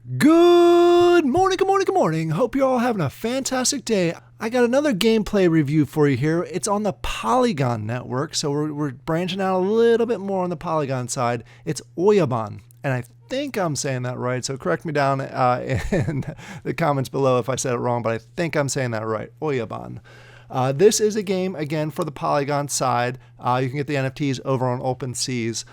Good morning, good morning, good morning. Hope you're all having a fantastic day. I got another gameplay review for you here. It's on the Polygon network, so we're branching out a little bit more on the Polygon side. It's Oyabon, and I think I'm saying that right, so correct me down in the comments below if I said it wrong, but I think I'm saying that right, Oyabon. This is a game, again, for the Polygon side. You can get the NFTs over on OpenSea.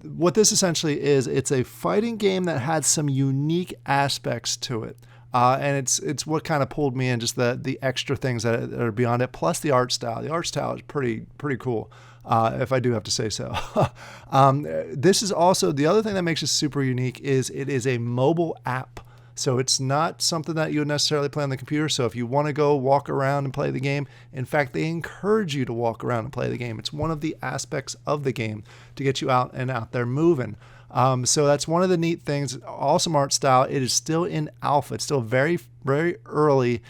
What this essentially is, it's a fighting game that had some unique aspects to it. And it's what kind of pulled me in, just the extra things that are beyond it, plus the art style. The art style is pretty cool, if I do have to say so. This is also, the other thing that makes it super unique is it is a mobile app. So it's not something that you would necessarily play on the computer. So if you want to go walk around and play the game, in fact, they encourage you to walk around and play the game. It's one of the aspects of the game to get you out and out there moving. So that's one of the neat things. Awesome art style. It is still in alpha. It's still very early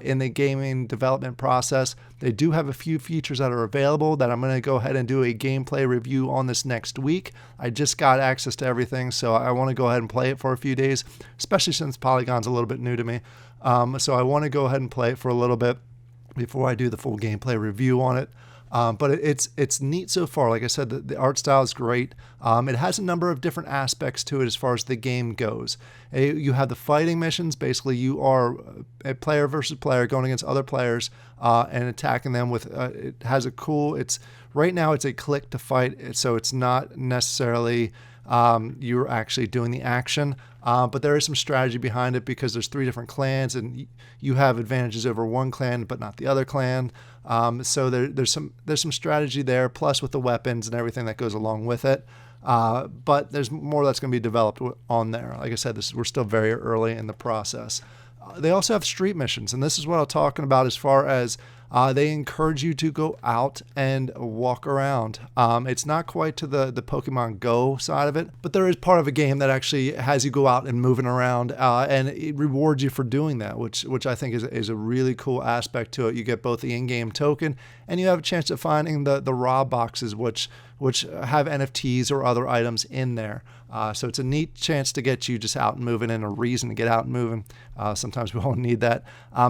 in the gaming development process. They do have a few features that are available that I'm going to go ahead and do a gameplay review on this next week. I just got access to everything, so I want to go ahead and play it for a few days, especially since Polygon's a little bit new to me. So I want to go ahead and play it for a little bit before I do the full gameplay review on it. But it's neat so far. Like I said, the art style is great. It has a number of different aspects to it as far as the game goes. You have the fighting missions. Basically, you are a player versus player going against other players and attacking them with. It has a cool. Right now it's a click to fight, so it's not necessarily you're actually doing the action. But there is some strategy behind it because there's 3 different clans and you have advantages over one clan but not the other clan. So there's some strategy there, plus with the weapons and everything that goes along with it. But there's more that's going to be developed on there. Like I said, we're still very early in the process. They also have street missions, and this is what I'm talking about as far as they encourage you to go out and walk around. It's not quite to the Pokemon Go side of it, but there is part of a game that actually has you go out and moving around, and it rewards you for doing that, which I think is a really cool aspect to it. You get both the in-game token, and you have a chance of finding the raw boxes, which have NFTs or other items in there. So it's a neat chance to get you just out and moving and a reason to get out and moving. Sometimes we won't need that.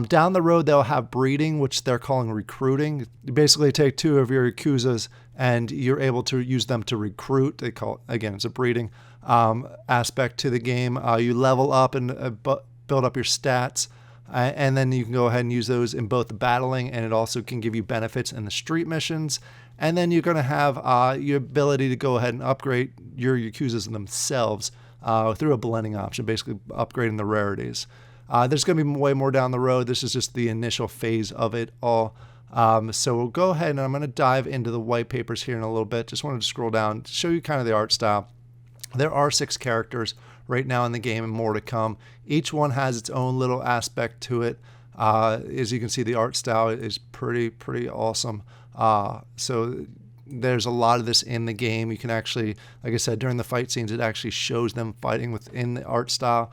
Down the road, they'll have breeding, which they're calling recruiting. You basically take 2 of your Yakuzas and you're able to use them to recruit. They call it, again, it's a breeding aspect to the game. You level up and build up your stats. And then you can go ahead and use those in both the battling, and it also can give you benefits in the street missions. And then you're going to have your ability to go ahead and upgrade your Yakuzas themselves through a blending option, basically upgrading the rarities. There's going to be way more down the road. This is just the initial phase of it all. So we'll go ahead and I'm going to dive into the white papers here in a little bit. Just wanted to scroll down to show you kind of the art style. There are 6 characters right now in the game and more to come. Each one has its own little aspect to it. As you can see, the art style is pretty awesome. So there's a lot of this in the game. You can actually, like I said, during the fight scenes, it actually shows them fighting within the art style,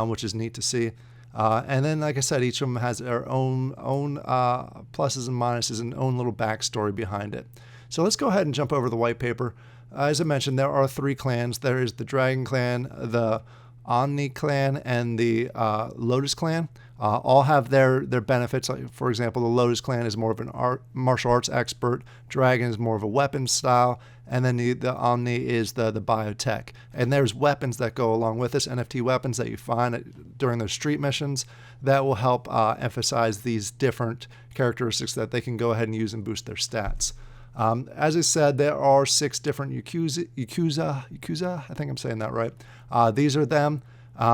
which is neat to see. And then, like I said, each of them has their own pluses and minuses and own little backstory behind it. So let's go ahead and jump over the white paper. As I mentioned, there are 3 clans. There is the Dragon Clan, the Omni Clan, and the Lotus Clan. All have their benefits. Like, for example, the Lotus Clan is more of an martial arts expert. Dragon is more of a weapons style. And then the Omni is the biotech. And there's weapons that go along with this, NFT weapons that you find during those street missions that will help emphasize these different characteristics that they can go ahead and use and boost their stats. As I said, there are 6 different Yakuza. I think I'm saying that right. These are them.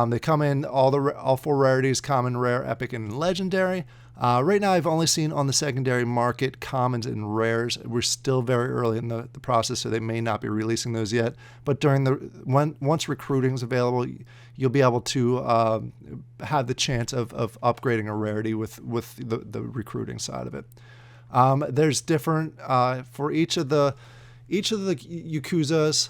They come in all 4 rarities: common, rare, epic, and legendary. Right now, I've only seen on the secondary market commons and rares. We're still very early in the process, so they may not be releasing those yet. But once recruiting is available, you'll be able to have the chance of upgrading a rarity with the recruiting side of it. There's different for each of the Yakuzas.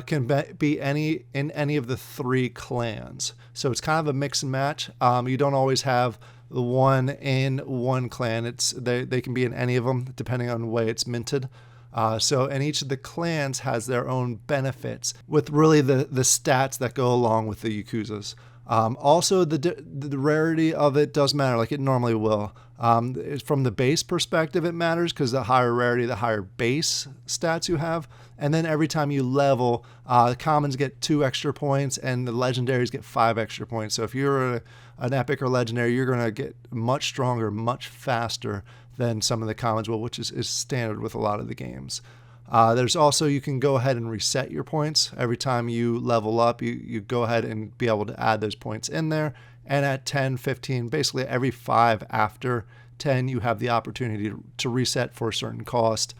Can be in any of the 3 clans. So it's kind of a mix and match. You don't always have the one in one clan. They can be in any of them depending on the way it's minted. And each of the clans has their own benefits with really the stats that go along with the Yakuzas. Also, the rarity of it does matter, like it normally will. From the base perspective, it matters because the higher rarity, the higher base stats you have. And then every time you level, the commons get 2 extra points and the legendaries get 5 extra points. So if you're an epic or legendary, you're going to get much stronger, much faster than some of the commons will, which is standard with a lot of the games. There's also, you can go ahead and reset your points. Every time you level up, you go ahead and be able to add those points in there. And at 10, 15, basically every 5 after 10, you have the opportunity to reset for a certain cost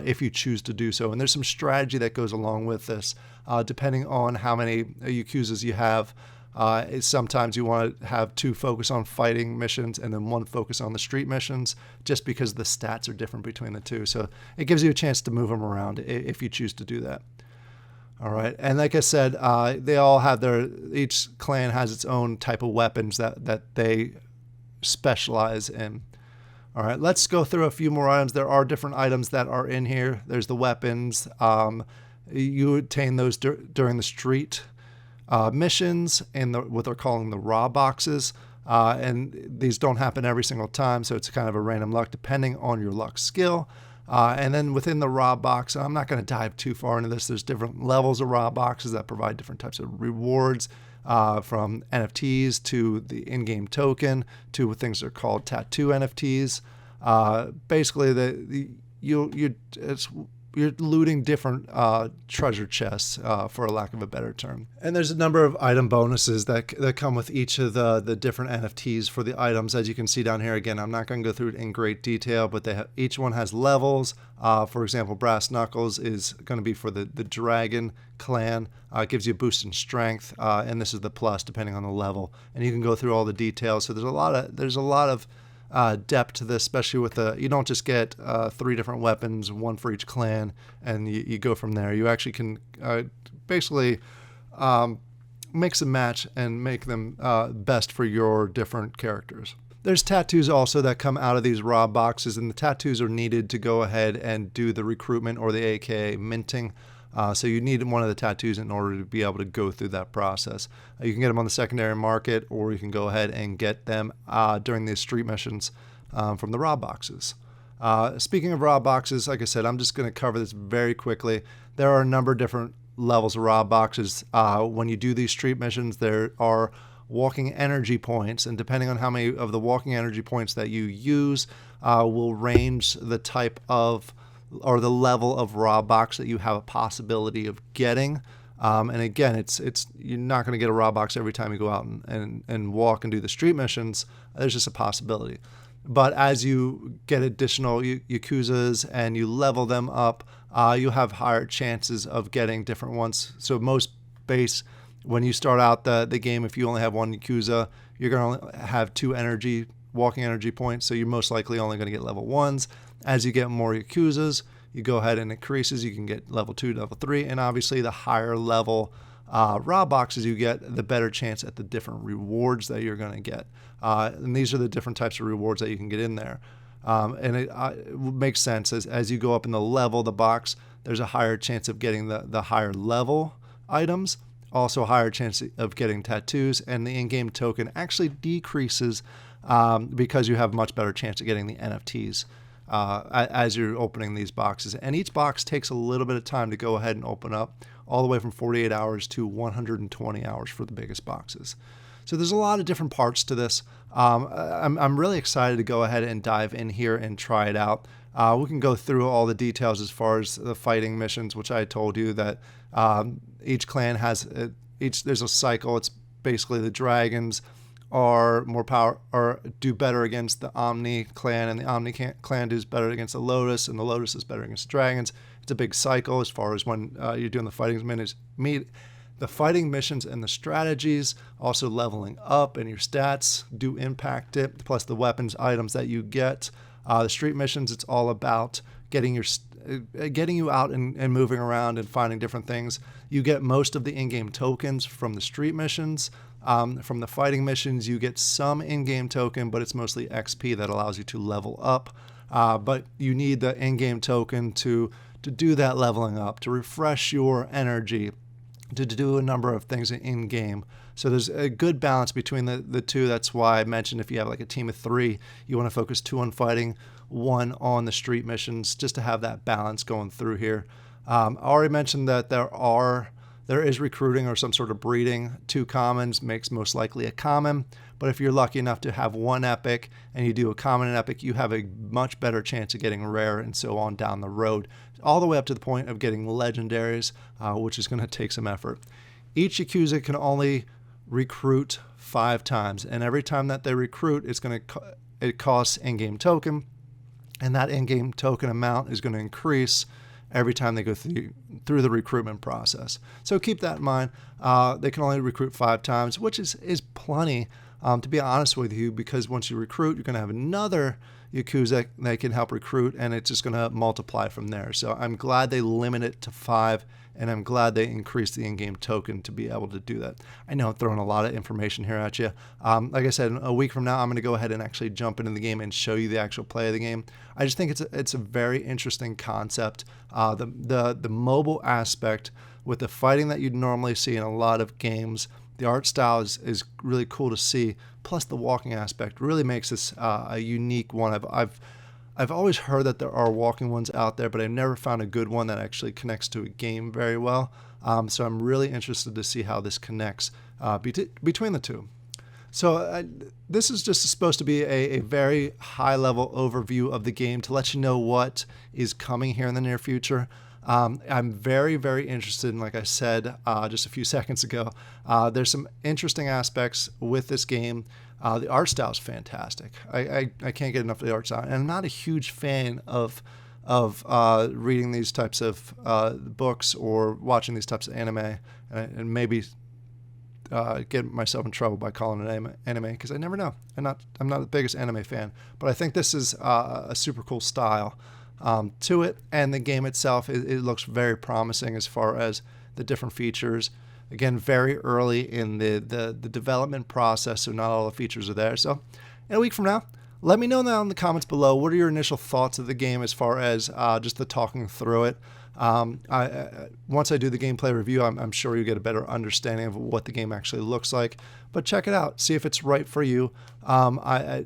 if you choose to do so. And there's some strategy that goes along with this, depending on how many Yakuzas you have. Sometimes you want to have 2 focus on fighting missions and then 1 focus on the street missions, just because the stats are different between the 2. So it gives you a chance to move them around if you choose to do that. All right. And like I said, they all have each clan has its own type of weapons that they specialize in. All right, let's go through a few more items. There are different items that are in here. There's the weapons. You obtain those during the street missions and what they're calling the raw boxes. And these don't happen every single time, so it's kind of a random luck depending on your luck skill. And then within the raw box, I'm not going to dive too far into this. There's different levels of raw boxes that provide different types of rewards, from NFTs to the in-game token to things that are called tattoo NFTs. Basically, you're looting different treasure chests, for a lack of a better term. And there's a number of item bonuses that come with each of the different NFTs for the items. As you can see down here, again, I'm not going to go through it in great detail, but each one has levels. For example, Brass Knuckles is going to be for the Dragon clan. It gives you a boost in strength, and this is the plus depending on the level. And you can go through all the details. So there's a lot of depth to this, especially with you don't just get 3 different weapons, 1 for each clan, and you go from there. You actually can basically mix and match and make them best for your different characters. There's tattoos also that come out of these raw boxes, and the tattoos are needed to go ahead and do the recruitment or the AKA minting. So you need one of the tattoos in order to be able to go through that process. You can get them on the secondary market, or you can go ahead and get them during the street missions from the raw boxes. Speaking of raw boxes, like I said, I'm just going to cover this very quickly. There are a number of different levels of raw boxes. When you do these street missions, there are walking energy points, and depending on how many of the walking energy points that you use will range the type of or the level of raw box that you have a possibility of getting. And again, it's you're not going to get a raw box every time you go out and walk and do the street missions. There's just a possibility. But as you get additional Yakuzas and you level them up, you have higher chances of getting different ones. So most base, when you start out the game, if you only have 1 Yakuza, you're going to have 2 walking energy points. So you're most likely only going to get level 1s. As you get more Yakuzas, you go ahead and increases. You can get level 2, level 3, and obviously the higher level raw boxes you get, the better chance at the different rewards that you're going to get. And these are the different types of rewards that you can get in there. And it makes sense as you go up in the level of the box, there's a higher chance of getting the higher level items, also a higher chance of getting tattoos, and the in-game token actually decreases because you have a much better chance of getting the NFTs as you're opening these boxes. And each box takes a little bit of time to go ahead and open up, all the way from 48 hours to 120 hours for the biggest boxes. So there's a lot of different parts to this. I'm really excited to go ahead and dive in here and try it out. We can go through all the details as far as the fighting missions, which I told you that each clan has, there's a cycle. It's basically the dragons are more power or do better against the Omni clan, and the Omni clan does better against the Lotus, and the Lotus is better against the dragons. It's a big cycle as far as when you're doing the fighting missions and the strategies. Also leveling up and your stats do impact it, plus the weapons items that you get. The street missions, it's all about getting you out and moving around and finding different things. You get most of the in-game tokens from the street missions. From the fighting missions, you get some in-game token, but it's mostly XP that allows you to level up. But you need the in-game token to to do that leveling up, to refresh your energy, to do a number of things in game. So there's a good balance between the two. That's why I mentioned if you have like a team of 3, you want to focus 2 on fighting, 1 on the street missions, just to have that balance going through here. I already mentioned that there is recruiting or some sort of breeding. 2 commons makes most likely a common, but if you're lucky enough to have 1 epic and you do a common and epic, you have a much better chance of getting rare and so on down the road, all the way up to the point of getting legendaries, which is going to take some effort. Each Yakuza can only recruit 5 times, and every time that they recruit, it costs in-game token, and that in-game token amount is going to increase every time they go through the recruitment process. So keep that in mind. They can only recruit 5 times, which is plenty, to be honest with you, because once you recruit, you're going to have another Yakuza that can help recruit, and it's just going to multiply from there. So I'm glad they limit it to 5, and I'm glad they increased the in-game token to be able to do that. I know I'm throwing a lot of information here at you. Like I said, a week from now, I'm going to go ahead and actually jump into the game and show you the actual play of the game. I just think it's a very interesting concept. The mobile aspect with the fighting that you'd normally see in a lot of games, the art style is really cool to see. Plus the walking aspect really makes this a unique one. I've always heard that there are walking ones out there, but I've never found a good one that actually connects to a game very well. So I'm really interested to see how this connects between the two. So this is just supposed to be a very high-level overview of the game to let you know what is coming here in the near future. I'm very, very interested in, like I said just a few seconds ago, there's some interesting aspects with this game. The art style is fantastic. I can't get enough of the art style. And I'm not a huge fan of reading these types of books or watching these types of anime, and maybe get myself in trouble by calling it anime, because I never know. I'm not the biggest anime fan, but I think this is a super cool style to it, and the game itself, it looks very promising as far as the different features. Again, very early in the development process, so not all the features are there. So in a week from now, let me know down in the comments below, what are your initial thoughts of the game as far as just the talking through it. Once I do the gameplay review, I'm sure you'll get a better understanding of what the game actually looks like. But check it out, see if it's right for you. I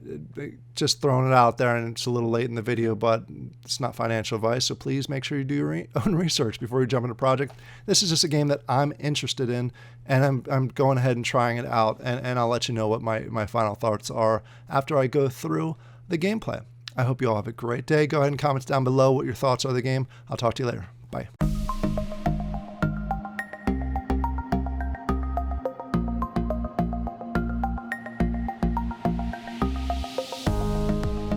just throwing it out there, and it's a little late in the video, but it's not financial advice, so please make sure you do your own research before you jump into a project. This is just a game that I'm interested in, and I'm going ahead and trying it out, and I'll let you know what my final thoughts are after I go through the gameplay. I hope you all have a great day. Go ahead and comment down below what your thoughts are of the game. I'll talk to you later. Bye.